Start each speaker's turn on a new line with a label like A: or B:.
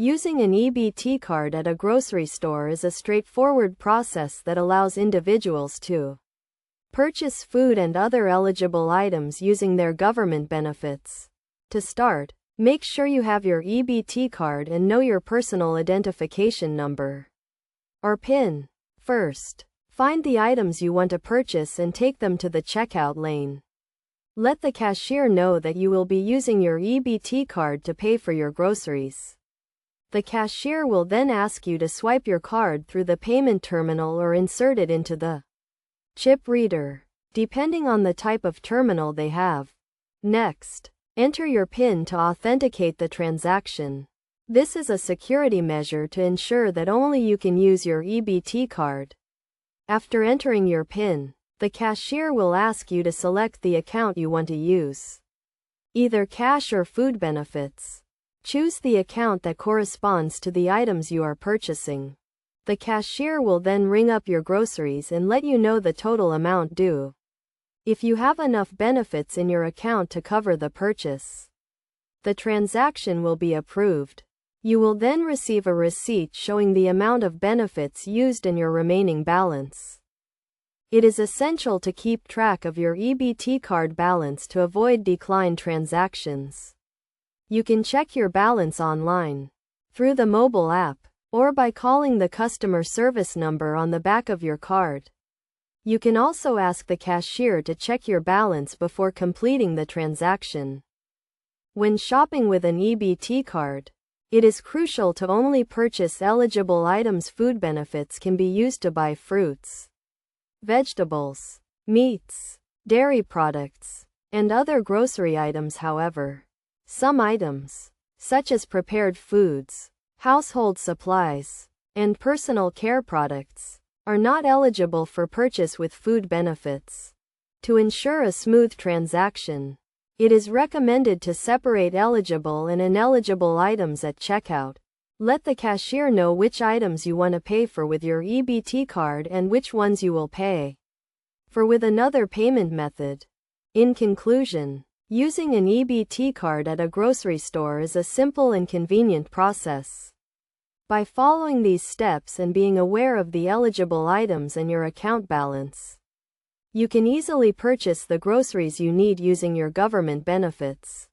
A: Using an EBT card at a grocery store is a straightforward process that allows individuals to purchase food and other eligible items using their government benefits. To start, make sure you have your EBT card and know your personal identification number, or PIN. First, find the items you want to purchase and take them to the checkout lane. Let the cashier know that you will be using your EBT card to pay for your groceries. The cashier will then ask you to swipe your card through the payment terminal or insert it into the chip reader, depending on the type of terminal they have. Next, enter your PIN to authenticate the transaction. This is a security measure to ensure that only you can use your EBT card. After entering your PIN, the cashier will ask you to select the account you want to use, either cash or food benefits. Choose the account that corresponds to the items you are purchasing. The cashier will then ring up your groceries and let you know the total amount due. If you have enough benefits in your account to cover the purchase, the transaction will be approved. You will then receive a receipt showing the amount of benefits used and your remaining balance. It is essential to keep track of your EBT card balance to avoid declined transactions. You can check your balance online, through the mobile app, or by calling the customer service number on the back of your card. You can also ask the cashier to check your balance before completing the transaction. When shopping with an EBT card, it is crucial to only purchase eligible items. Food benefits can be used to buy fruits, vegetables, meats, dairy products, and other grocery items. However, some items, such as prepared foods, household supplies, and personal care products, are not eligible for purchase with food benefits. To ensure a smooth transaction, it is recommended to separate eligible and ineligible items at checkout. Let the cashier know which items you want to pay for with your EBT card and which ones you will pay for with another payment method. In conclusion, using an EBT card at a grocery store is a simple and convenient process. By following these steps and being aware of the eligible items and your account balance, you can easily purchase the groceries you need using your government benefits.